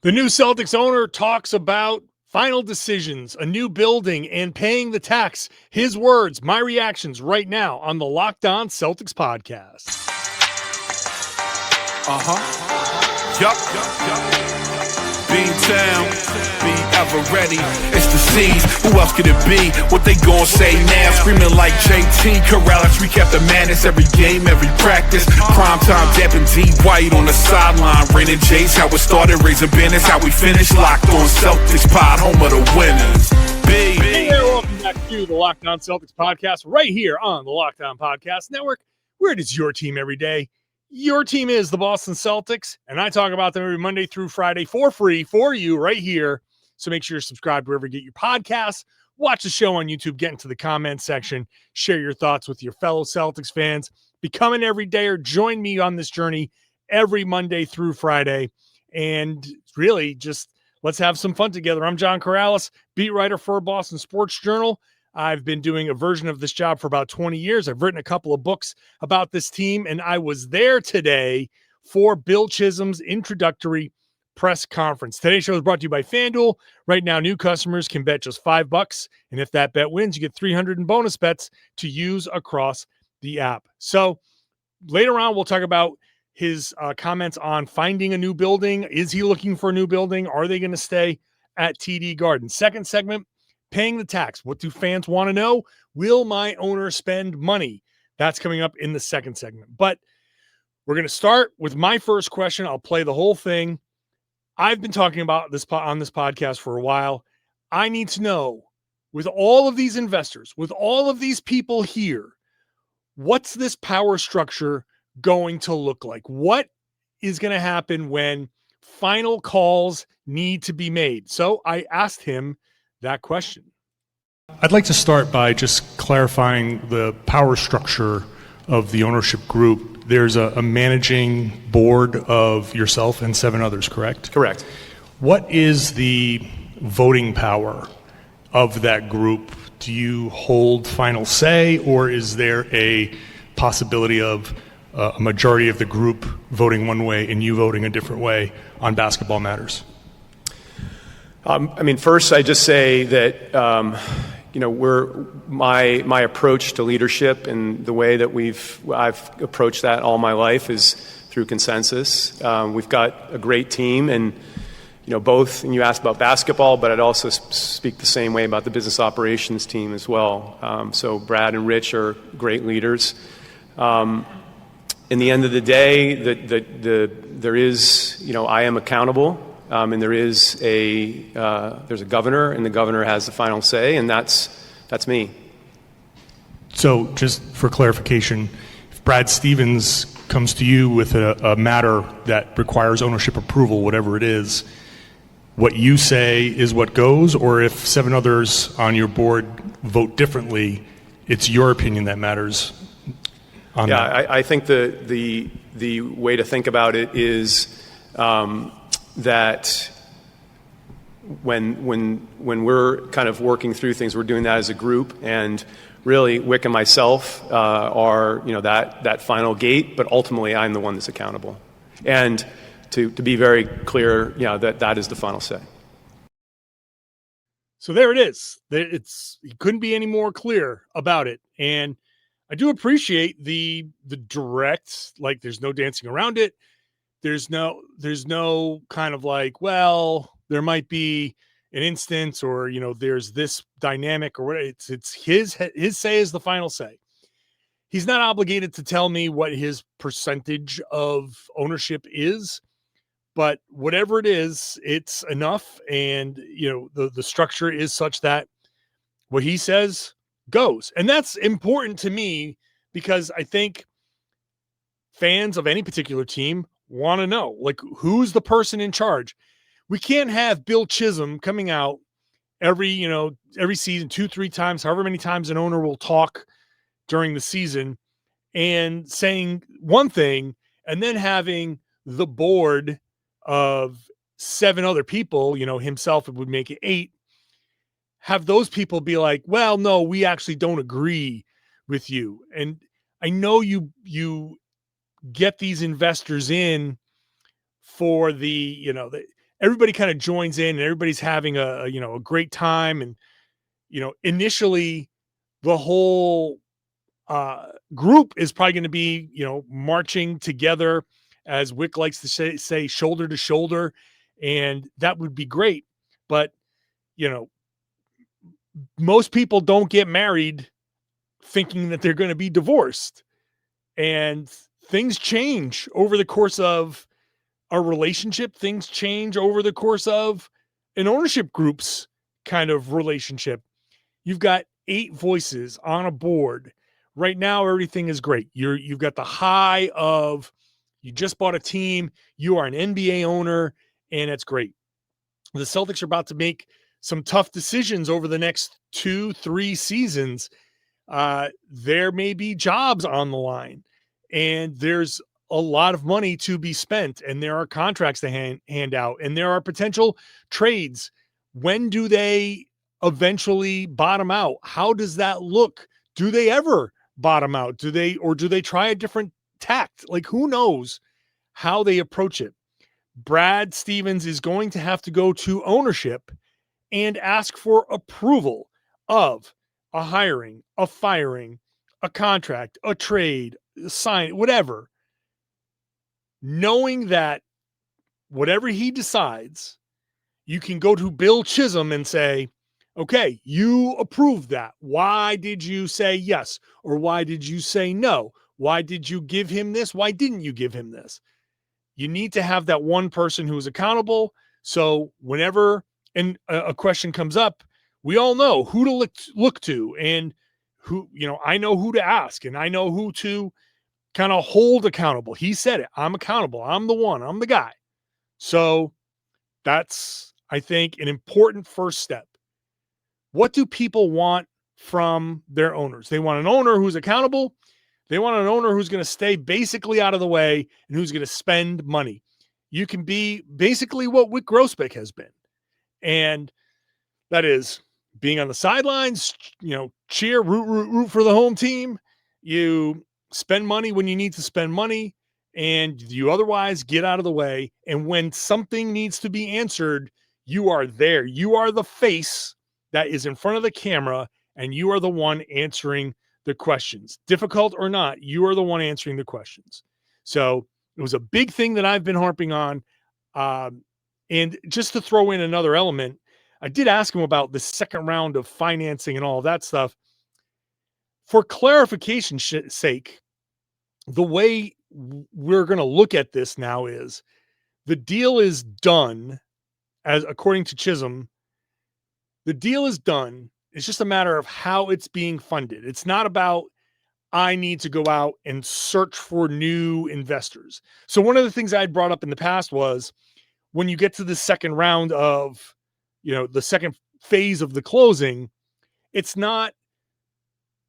The new Celtics owner talks about final decisions, a new building, and paying the tax. His words, my reactions right now on the Locked On Celtics podcast. Beantown, be ever ready. It's the C's. Who else could it be? What they gon' say now? Screaming like JT, Karalis. We kept the madness every game, every practice. Prime time, Depp and D White on the sideline. Raining J's, how it started, raising business, how we finished. Locked on Celtics pod, home of the winners. Hey there, welcome back to the Locked On Celtics podcast, right here on the Locked On Podcast Network, where it is your team every day. Your team is the Boston Celtics, and I talk about them every Monday through Friday for free for you right here. So make sure you're subscribed wherever you get your podcasts. Watch the show on YouTube, get into the comment section, share your thoughts with your fellow Celtics fans. Become an everydayer. Join me on this journey every Monday through Friday. And really, just let's have some fun together. I'm John Karalis, beat writer for Boston Sports Journal. I've been doing a version of this job for about 20 years. I've written a couple of books about this team, and I was there today for Bill Chisholm's introductory press conference. Today's show is brought to you by FanDuel. Right now, new customers can bet just $5, and if that bet wins, you get 300 in bonus bets to use across the app. So later on, we'll talk about his comments on finding a new building. Is he looking for a new building? Are they going to stay at TD Garden? Second segment, paying the tax. What do fans want to know? Will my owner spend money? That's coming up in the second segment. But we're going to start with my first question. I'll play the whole thing. I've been talking about this on this podcast for a while. I need to know, with all of these investors, with all of these people here, what's this power structure going to look like? What is going to happen when final calls need to be made? So I asked him that question. I'd like to start by just clarifying the power structure of the ownership group. There's a managing board of yourself and 7 others, correct? Correct. What is the voting power of that group? Do you hold final say, or is there a possibility of a majority of the group voting one way and you voting a different way on basketball matters? First, I just say that my approach to leadership and the way that I've approached that all my life is through consensus. We've got a great team, and both. And you asked about basketball, but I'd also speak the same way about the business operations team as well. So Brad and Rich are great leaders. In the end of the day, there is I am accountable. And there's a governor, and the governor has the final say, and that's me. So just for clarification, if Brad Stevens comes to you with a matter that requires ownership approval, whatever it is, what you say is what goes, or if 7 others on your board vote differently, it's your opinion that matters on that? I think the way to think about it is that when we're kind of working through things, we're doing that as a group, and really Wick and myself are that final gate, but ultimately I'm the one that's accountable. And to be very clear, that is the final say. So there it is. He couldn't be any more clear about it, and I do appreciate the direct, like, there's no dancing around it. There's no kind of like, well, there might be an instance, or there's this dynamic, or what. It's his say is the final say. He's not obligated to tell me what his percentage of ownership is, but whatever it is, it's enough. And the structure is such that what he says goes, and that's important to me, because I think fans of any particular team want to know, like, who's the person in charge. We can't have Bill Chisholm coming out every season 2-3 times, however many times an owner will talk during the season, and saying one thing, and then having the board of 7 other people, himself, it would make it 8, have those people be like, well, no, we actually don't agree with you. And I know you get these investors in for the everybody kind of joins in and everybody's having a great time. And, initially the whole group is probably going to be, marching together, as Wick likes to say, shoulder to shoulder. And that would be great. But, most people don't get married thinking that they're going to be divorced, and things change over the course of a relationship. Things change over the course of an ownership group's kind of relationship. You've got 8 voices on a board right now. Everything is great. You've got the high of, you just bought a team, you are an NBA owner, and it's great. The Celtics are about to make some tough decisions over the next 2-3 seasons. There may be jobs on the line, and there's a lot of money to be spent, and there are contracts to hand out, and there are potential trades. When do they eventually bottom out? How does that look? Do they ever bottom out? Do they try a different tact? Like, who knows how they approach it? Brad Stevens is going to have to go to ownership and ask for approval of a hiring, a firing, a contract, a trade, a sign, whatever, knowing that whatever he decides, you can go to Bill Chisholm and say, okay, you approved that. Why did you say yes? Or why did you say no? Why did you give him this? Why didn't you give him this? You need to have that one person who is accountable. So whenever a question comes up, we all know who to look to, and who, I know who to ask, and I know who to kind of hold accountable. He said it. I'm accountable. I'm the one. I'm the guy. So that's, I think, an important first step. What do people want from their owners? They want an owner who's accountable. They want an owner who's going to stay basically out of the way and who's going to spend money. You can be basically what Wick Grossbeck has been. And that is being on the sidelines, cheer, root for the home team. You spend money when you need to spend money, and you otherwise get out of the way. And when something needs to be answered, you are there. You are the face that is in front of the camera, and you are the one answering the questions. Difficult or not, you are the one answering the questions. So it was a big thing that I've been harping on. And just to throw in another element, I did ask him about the second round of financing and all of that stuff. For clarification's sake, the way we're going to look at this now is the deal is done, as according to Chisholm. The deal is done. It's just a matter of how it's being funded. It's not about, I need to go out and search for new investors. So one of the things I had brought up in the past was, when you get to the second round of, the second phase of the closing, it's not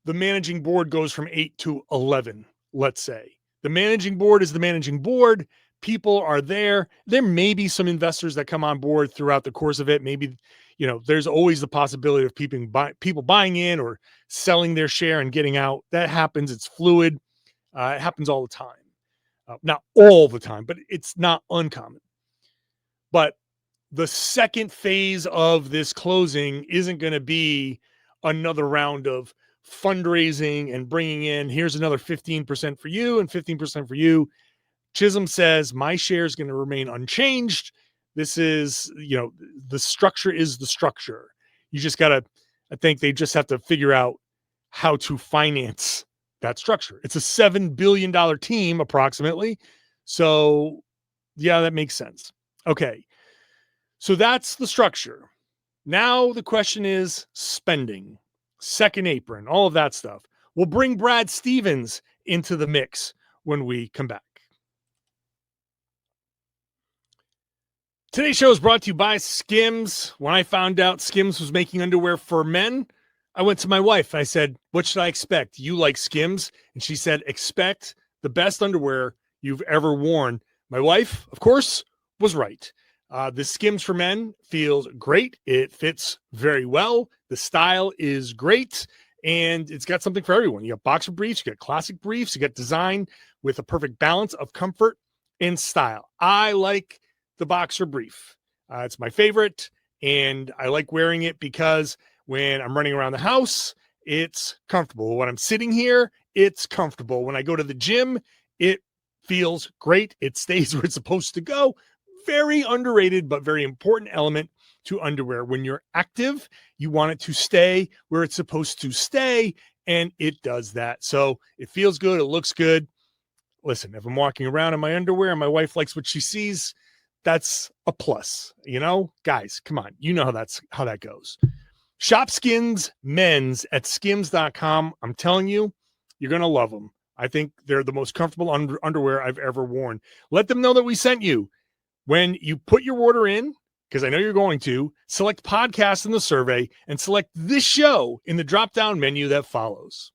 the managing board goes from 8 to 11, let's say. The managing board is the managing board. People are there. There may be some investors that come on board throughout the course of it. Maybe, there's always the possibility of people buying in or selling their share and getting out. That happens. It's fluid. It happens all the time. Not all the time, but it's not uncommon. But the second phase of this closing isn't going to be another round of fundraising and bringing in, here's another 15% for you and 15% for you. Chisholm says, my share is going to remain unchanged. This is, the structure is the structure. You just got to, I think they just have to figure out how to finance that structure. It's a $7 billion team approximately. So yeah, that makes sense. Okay. So that's the structure. Now the question is spending, second apron, all of that stuff. We'll bring Brad Stevens into the mix when we come back. Today's show is brought to you by Skims. When I found out Skims was making underwear for men, I went to my wife. I said, what should I expect? You like Skims? And she said, expect the best underwear you've ever worn. My wife, of course, was right. The Skims for Men feels great. It fits very well. The style is great, and it's got something for everyone. You got boxer briefs, you got classic briefs, you got design with a perfect balance of comfort and style. I like the boxer brief. It's my favorite, and I like wearing it because when I'm running around the house, it's comfortable. When I'm sitting here, it's comfortable. When I go to the gym, it feels great. It stays where it's supposed to go. Very underrated, but very important element to underwear. When you're active, you want it to stay where it's supposed to stay, and it does that. So it feels good. It looks good. Listen, if I'm walking around in my underwear and my wife likes what she sees, that's a plus. Guys, come on. You know how that goes. Shop Skims men's at skims.com. I'm telling you, you're going to love them. I think they're the most comfortable underwear I've ever worn. Let them know that we sent you. When you put your order in, because I know you're going to, select podcast in the survey and select this show in the drop-down menu that follows.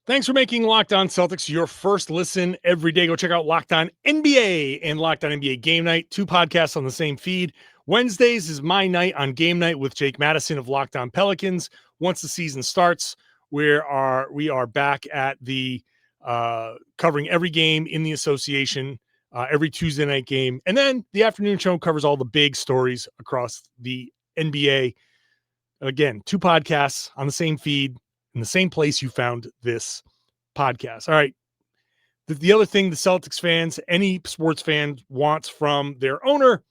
Thanks for making Locked On Celtics your first listen every day. Go check out Locked On NBA and Locked On NBA Game Night, 2 podcasts on the same feed. Wednesdays is my night on Game Night with Jake Madison of Locked On Pelicans. Once the season starts, we are back at the covering every game in the association, every Tuesday night game. And then the afternoon show covers all the big stories across the NBA. Again, 2 podcasts on the same feed in the same place you found this podcast. All right. The other thing the Celtics fans, any sports fan wants from their owner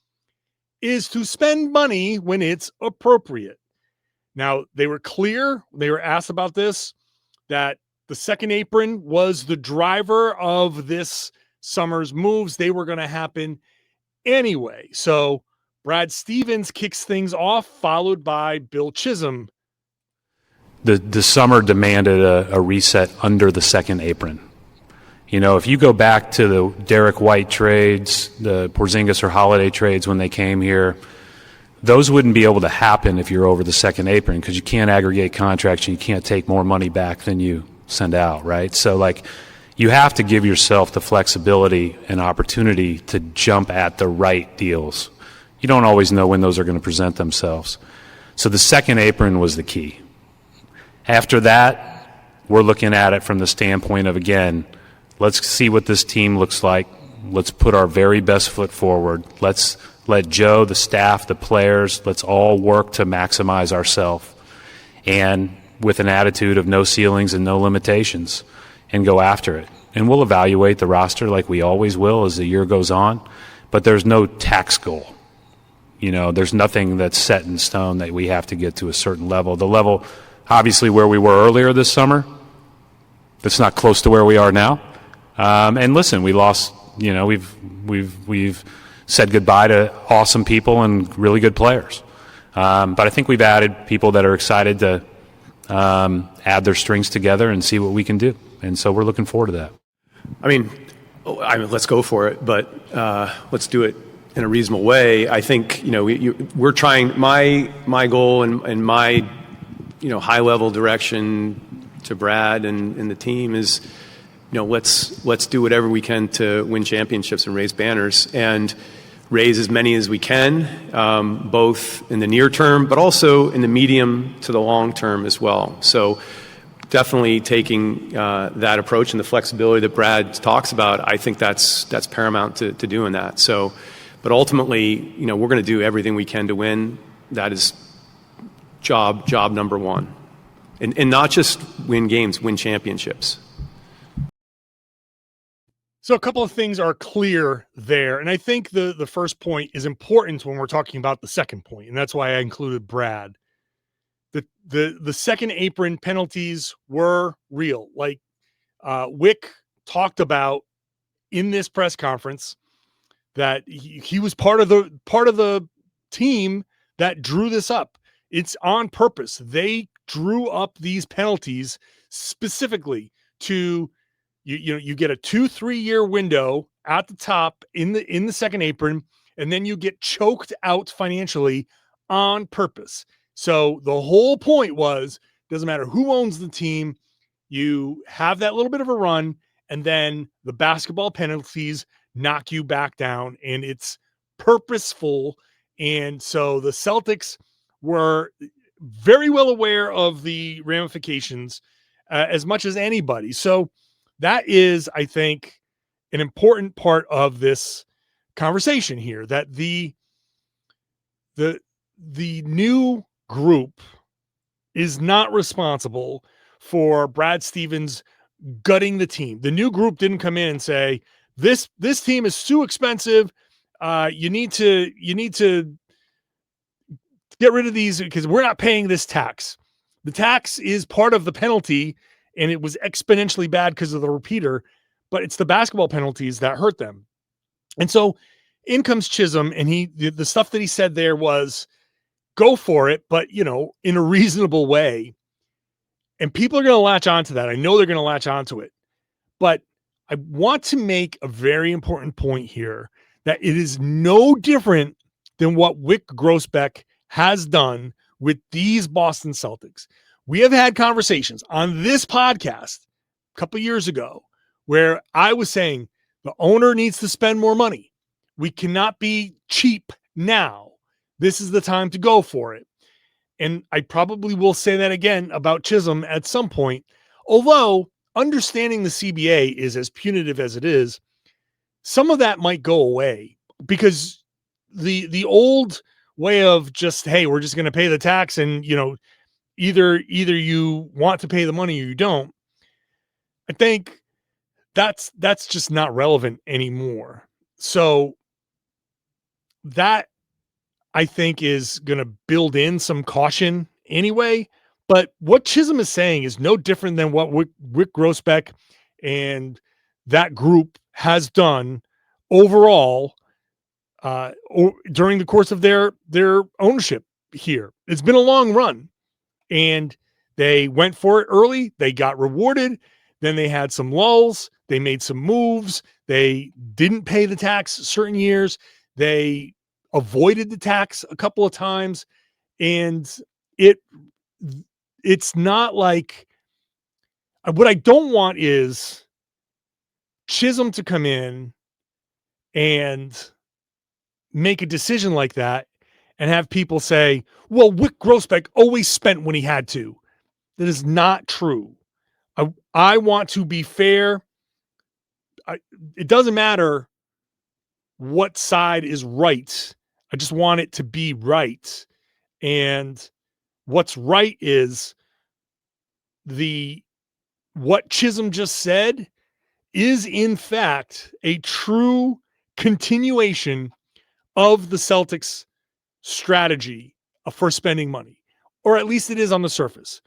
is to spend money when it's appropriate. Now, they were clear, they were asked about this, that the second apron was the driver of this summer's moves. They were going to happen anyway. So Brad Stevens kicks things off, followed by Bill Chisholm. The summer demanded a reset under the second apron. If you go back to the Derek White trades, the Porzingis or Holiday trades when they came here, those wouldn't be able to happen if you're over the second apron because you can't aggregate contracts and you can't take more money back than you send out, right? So, you have to give yourself the flexibility and opportunity to jump at the right deals. You don't always know when those are going to present themselves. So the second apron was the key. After that, we're looking at it from the standpoint of, again, let's see what this team looks like. Let's put our very best foot forward. Let's let Joe, the staff, the players, let's all work to maximize ourselves. And with an attitude of no ceilings and no limitations, and go after it. And we'll evaluate the roster like we always will as the year goes on, but there's no tax goal. There's nothing that's set in stone that we have to get to a certain level. The level, obviously, where we were earlier this summer, it's not close to where we are now. And listen, we lost, we've said goodbye to awesome people and really good players. But I think we've added people that are excited to add their strings together and see what we can do. And so we're looking forward to that. I mean, let's go for it, but let's do it in a reasonable way. I think, we're trying, my goal and my, high-level direction to Brad and the team is, let's do whatever we can to win championships and raise banners and raise as many as we can, both in the near term, but also in the medium to the long term as well. So definitely taking that approach and the flexibility that Brad talks about, I think that's paramount to doing that. So, but ultimately, we're going to do everything we can to win. That is job number one. And not just win games, win championships. So a couple of things are clear there. And I think the first point is important when we're talking about the second point, and that's why I included Brad. The second apron penalties were real. Like Wick talked about in this press conference that he was part of the team that drew this up. It's on purpose. They drew up these penalties specifically to you get a 2-3 year window at the top in the second apron, and then you get choked out financially on purpose. So the whole point was, doesn't matter who owns the team, you have that little bit of a run, and then the basketball penalties knock you back down, and it's purposeful. And so the Celtics were very well aware of the ramifications as much as anybody. So that is, I think, an important part of this conversation here, that the new group is not responsible for Brad Stevens gutting the team. The new group didn't come in and say, this team is too expensive. You need to get rid of these because we're not paying this tax. The tax is part of the penalty, and it was exponentially bad because of the repeater, but it's the basketball penalties that hurt them. And so in comes Chisholm, and the stuff that he said there was, go for it, but in a reasonable way. And people are going to latch onto that. I know they're going to latch onto it, but I want to make a very important point here, that it is no different than what Wyc Grousbeck has done with these Boston Celtics. We have had conversations on this podcast a couple years ago where I was saying the owner needs to spend more money. We cannot be cheap now. This is the time to go for it. And I probably will say that again about Chisholm at some point, although understanding the CBA is as punitive as it is, some of that might go away, because the old way of just, hey, we're just going to pay the tax and, either you want to pay the money or you don't. I think that's just not relevant anymore. So that, I think, is going to build in some caution anyway. But what Chisholm is saying is no different than what Wyc Grousbeck and that group has done overall during the course of their ownership here. It's been a long run, and they went for it early. They got rewarded. Then they had some lulls. They made some moves. They didn't pay the tax certain years. They avoided the tax a couple of times, and it's not like, what I don't want is Chisholm to come in and make a decision like that and have people say, well, Wyc Grousbeck always spent when he had to. That is not true. I want to be fair. It doesn't matter what side is right. I just want it to be right. And what's right is what Chisholm just said is in fact a true continuation of the Celtics strategy for spending money, or at least it is on the surface.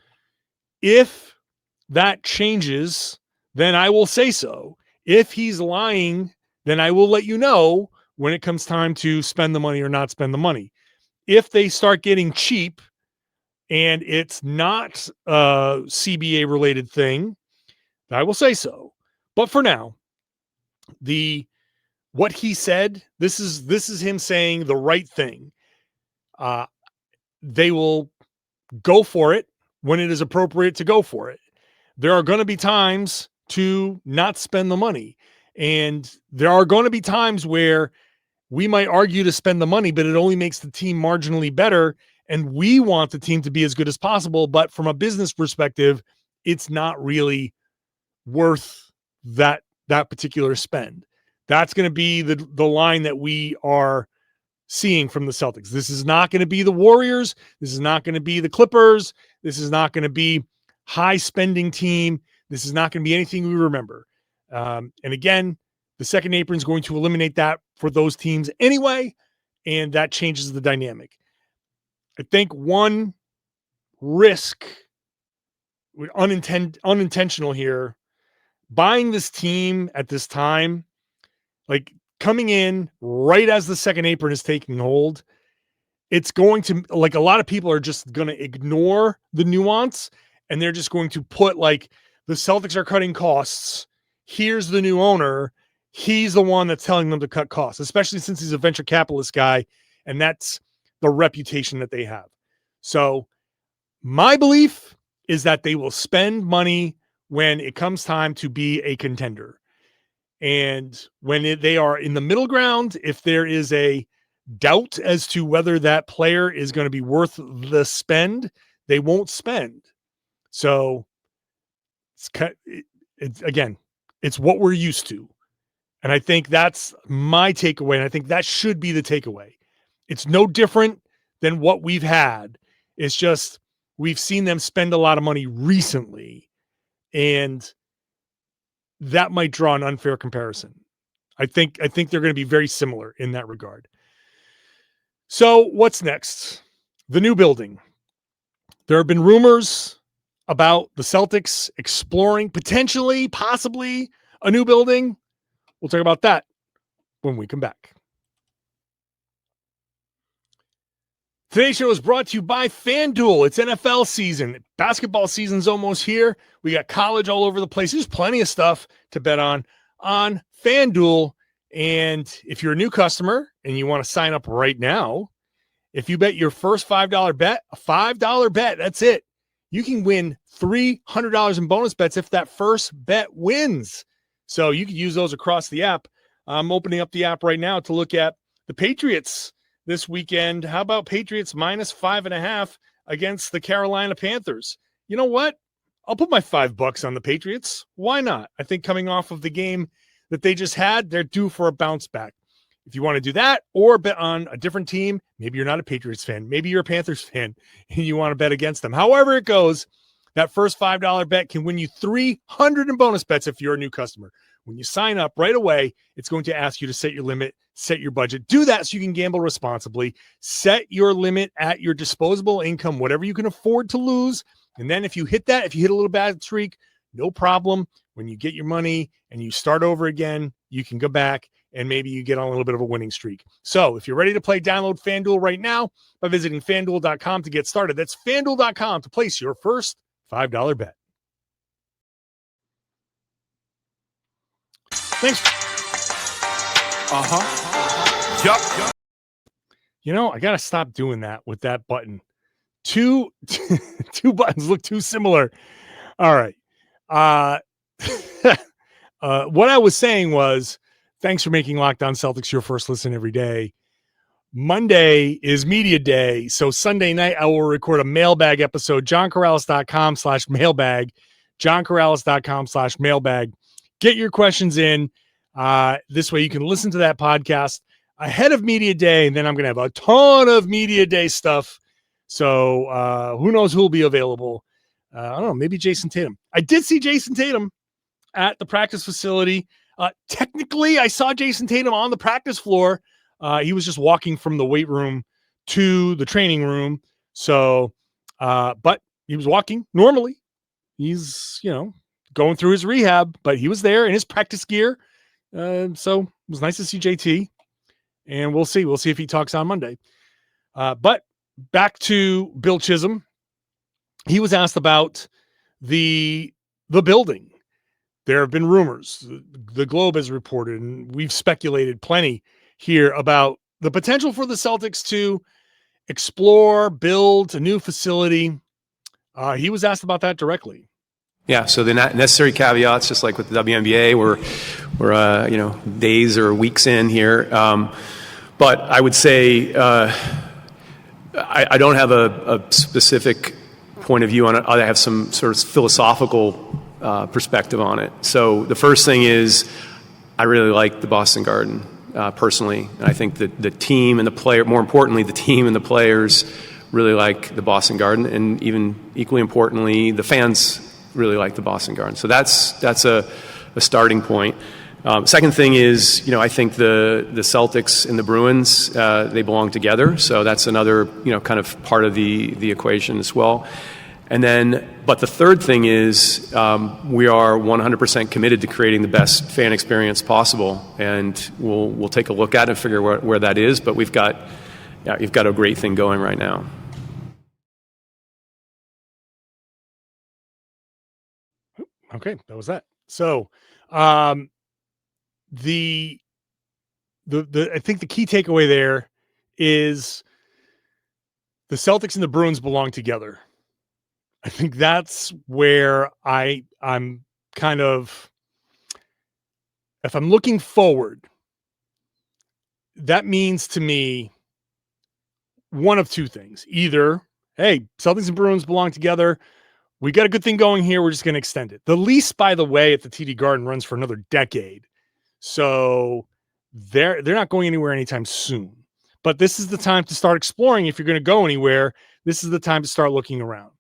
If that changes, then I will say so. If he's lying, then I will let you know when it comes time to spend the money or not spend the money. If they start getting cheap and it's not a CBA related thing, I will say so. But for now, what he said, this is him saying the right thing. They will go for it when it is appropriate to go for it. There are going to be times to not spend the money. And there are going to be times where we might argue to spend the money, but it only makes the team marginally better. And we want the team to be as good as possible. But from a business perspective, it's not really worth that particular spend. That's going to be the line that we are seeing from the Celtics. This is not going to be the Warriors. This is not going to be the Clippers. This is not going to be high spending team. This is not going to be anything we remember. And again, the second apron is going to eliminate that for those teams anyway, and that changes the dynamic. I think one risk, unintentional here, buying this team at this time, like coming in right as the second apron is taking hold, it's going to, like, a lot of people are just going to ignore the nuance, and they're just going to put, like, the Celtics are cutting costs. Here's the new owner. He's the one that's telling them to cut costs, especially since he's a venture capitalist guy, and that's the reputation that they have. So my belief is that they will spend money when it comes time to be a contender. And when they are in the middle ground, if there is a doubt as to whether that player is going to be worth the spend, they won't spend. So it's what we're used to. And I think that's my takeaway. And I think that should be the takeaway. It's no different than what we've had. It's just we've seen them spend a lot of money recently, and that might draw an unfair comparison. I think they're going to be very similar in that regard. So what's next? The new building. There have been rumors about the Celtics exploring potentially, possibly a new building. We'll talk about that when we come back. Today's show is brought to you by FanDuel. It's NFL season. Basketball season's almost here. We got college all over the place. There's plenty of stuff to bet on FanDuel. And if you're a new customer and you want to sign up right now, if you bet your first $5 bet, a $5 bet, that's it. You can win $300 in bonus bets if that first bet wins. So you can use those across the app. I'm opening up the app right now to look at the Patriots this weekend. How about Patriots minus 5.5 against the Carolina Panthers? You know what? I'll put my $5 on the Patriots. Why not? I think coming off of the game that they just had, they're due for a bounce back. If you want to do that or bet on a different team, maybe you're not a Patriots fan, maybe you're a Panthers fan and you want to bet against them. However it goes, that first $5 bet can win you $300 in bonus bets if you're a new customer. When you sign up right away, it's going to ask you to set your limit, set your budget. Do that so you can gamble responsibly. Set your limit at your disposable income, whatever you can afford to lose. And then if you hit that, if you hit a little bad streak, no problem. When you get your money and you start over again, you can go back and maybe you get on a little bit of a winning streak. So if you're ready to play, download FanDuel right now by visiting FanDuel.com to get started. That's FanDuel.com to place your first $5 bet. Thanks. Yup. You know, I got to stop doing that with that button. Two buttons look too similar. All right. What I was saying was, thanks for making Locked On Celtics your first listen every day. Monday is media day. So Sunday night, I will record a mailbag episode, johnkaralis.com/mailbag, johnkaralis.com/mailbag. Get your questions in. This way you can listen to that podcast ahead of media day. And then I'm going to have a ton of media day stuff. So who knows who will be available. I don't know, maybe Jayson Tatum. I did see Jayson Tatum at the practice facility. Technically, I saw Jayson Tatum on the practice floor. He was just walking from the weight room to the training room. So, but he was walking normally. He's, going through his rehab, but he was there in his practice gear. So it was nice to see JT. And we'll see. We'll see if he talks on Monday. But back to Bill Chisholm. He was asked about the building. There have been rumors. The Globe has reported, and we've speculated plenty here about the potential for the Celtics to explore, build a new facility. He was asked about that directly. Yeah, so the necessary caveats, just like with the WNBA, we're days or weeks in here. But I would say I don't have a specific point of view on it. I have some sort of philosophical perspective on it. So the first thing is I really like the Boston Garden personally. And I think that the team and the player, more importantly, the team and the players really like the Boston Garden. And even equally importantly, the fans really like the Boston Garden. So that's a starting point. Second thing is, I think the Celtics and the Bruins, they belong together. So that's another, kind of part of the equation as well. And then, but the third thing is, we are 100% committed to creating the best fan experience possible. And we'll take a look at it and figure where that is. But you've got a great thing going right now. Okay, that was that. So, I think the key takeaway there is the Celtics and the Bruins belong together. I think that's where I'm kind of, if I'm looking forward, that means to me one of two things. Either, hey, Celtics and Bruins belong together. We got a good thing going here. We're just going to extend it. The lease, by the way, at the TD Garden runs for another decade. So they're not going anywhere anytime soon. But this is the time to start exploring. If you're going to go anywhere, this is the time to start looking around.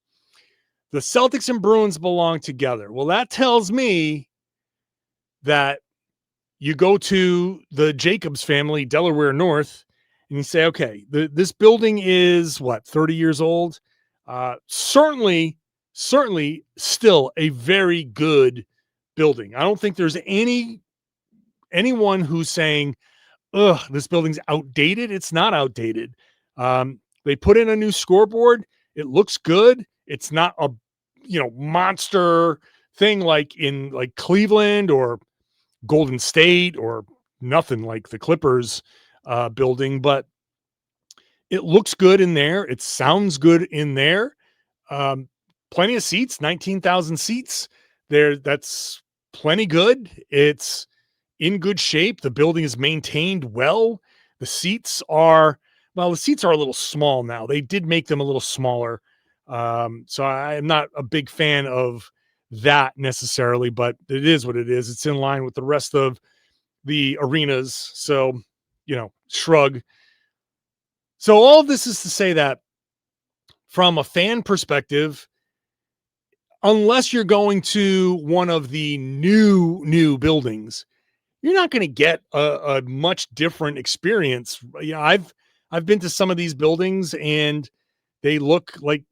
The Celtics and Bruins belong together. Well, that tells me that you go to the Jacobs family, Delaware North, and you say, okay, this building is what, 30 years old? Certainly still a very good building. I don't think there's anyone who's saying, ugh, this building's outdated. It's not outdated. They put in a new scoreboard. It looks good. It's not a monster thing like in like Cleveland or Golden State or nothing like the Clippers building, but it looks good in there. It sounds good in there. Plenty of seats, 19,000 seats there. That's plenty good. It's in good shape. The building is maintained well. The seats are a little small now. They did make them a little smaller. So I am not a big fan of that necessarily, but it is what it is. It's in line with the rest of the arenas. So, shrug. So all of this is to say that from a fan perspective, unless you're going to one of the new buildings, you're not going to get a much different experience. I've been to some of these buildings and they look like,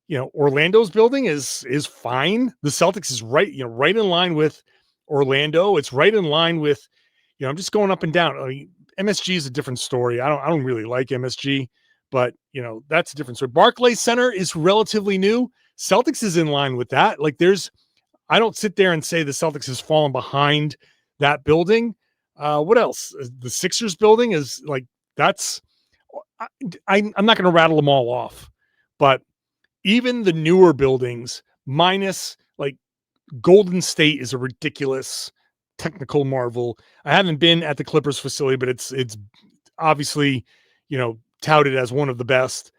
Orlando's building is fine. The Celtics is right in line with Orlando. It's right in line with, I'm just going up and down. I mean, MSG is a different story. I don't really like MSG, but that's a different story. Barclays Center is relatively new. Celtics is in line with that. Like I don't sit there and say the Celtics has fallen behind that building. What else? The Sixers building is like, I'm not going to rattle them all off, but even the newer buildings, minus like Golden State, is a ridiculous technical marvel. I haven't been at the Clippers facility, but it's obviously, touted as one of the best.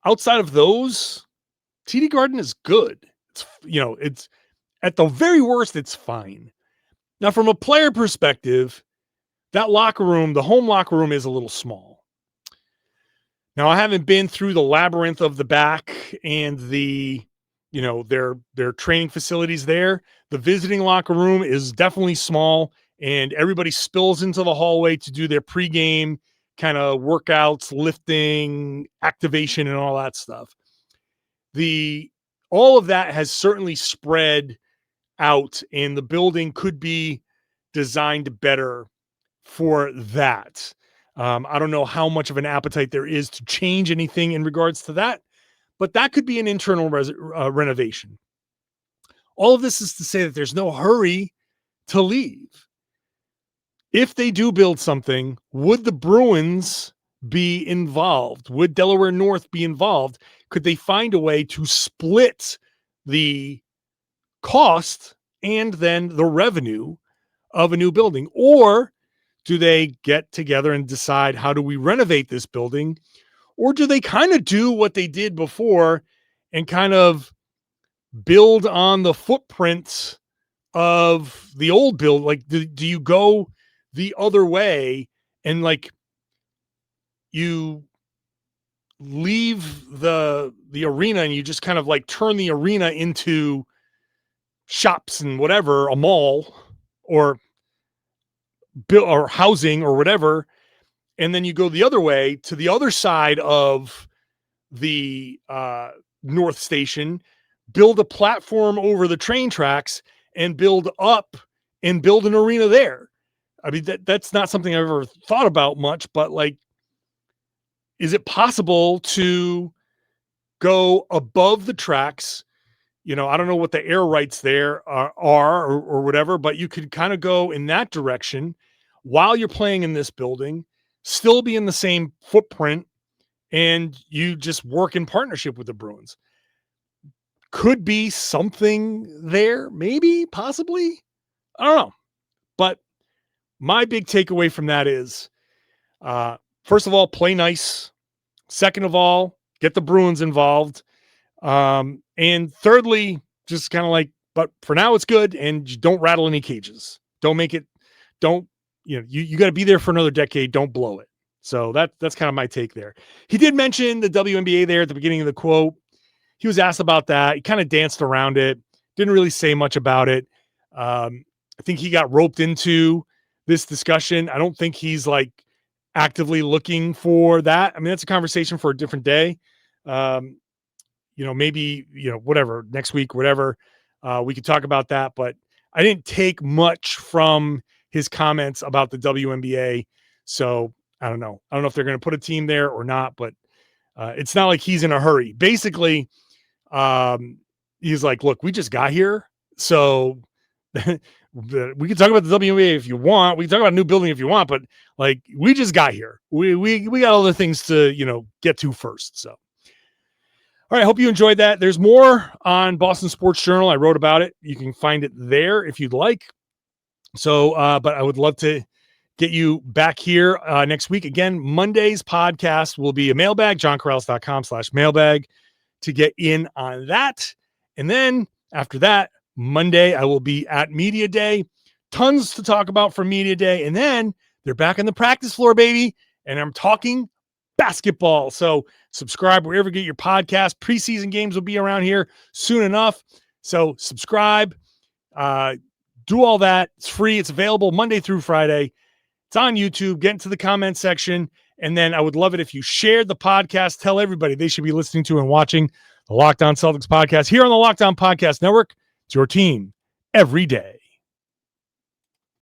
Outside of those, TD Garden is good. It's at the very worst, it's fine. Now, from a player perspective, that locker room, the home locker room, is a little small. Now, I haven't been through the labyrinth of the back and the, their training facilities there. The visiting locker room is definitely small, and everybody spills into the hallway to do their pregame kind of workouts, lifting, activation, and all that stuff. All of that has certainly spread out, and the building could be designed better for that. I don't know how much of an appetite there is to change anything in regards to that, but that could be an internal renovation. All of this is to say that there's no hurry to leave. If they do build something, would the Bruins be involved? Would Delaware North be involved? Could they find a way to split the cost and then the revenue of a new building? Or do they get together and decide, how do we renovate this building? Or do they kind of do what they did before and kind of build on the footprints of the old build? Like, do you go the other way and like you leave the arena and you just kind of like turn the arena into shops and whatever, a mall or housing or whatever, and then you go the other way to the other side of the North Station, build a platform over the train tracks, and build up and build an arena there? I mean, that's not something I've ever thought about much, but like, is it possible to go above the tracks? I don't know what the air rights there are or whatever, but you could kind of go in that direction while you're playing in this building, still be in the same footprint, and you just work in partnership with the Bruins. Could be something there, maybe, possibly. I don't know. But my big takeaway from that is, first of all, play nice. Second of all, get the Bruins involved. And thirdly, just kind of like, but for now it's good, and you don't rattle any cages. Don't make it, you got to be there for another decade. Don't blow it. So that's kind of my take there. He did mention the WNBA there at the beginning of the quote. He was asked about that. He kind of danced around it. Didn't really say much about it. I think he got roped into this discussion. I don't think he's like actively looking for that. I mean, that's a conversation for a different day. Maybe, whatever, next week, whatever, we could talk about that. But I didn't take much from his comments about the WNBA. So I don't know. I don't know if they're going to put a team there or not, but it's not like he's in a hurry. Basically, he's like, look, we just got here. So we can talk about the WNBA if you want. We can talk about a new building if you want, but like, we just got here. We got other things to, get to first. So, all right. I hope you enjoyed that. There's more on Boston Sports Journal. I wrote about it. You can find it there if you'd like. So, but I would love to get you back here next week. Again, Monday's podcast will be a mailbag, johnkaralis.com/mailbag to get in on that. And then after that, Monday, I will be at Media Day. Tons to talk about for Media Day. And then they're back on the practice floor, baby. And I'm talking basketball. So subscribe wherever you get your podcast. Preseason games will be around here soon enough. So subscribe, do all that. It's free. It's available Monday through Friday. It's on YouTube. Get into the comment section. And then I would love it if you shared the podcast. Tell everybody they should be listening to and watching the Locked On Celtics podcast here on the Locked On Podcast Network. It's your team every day.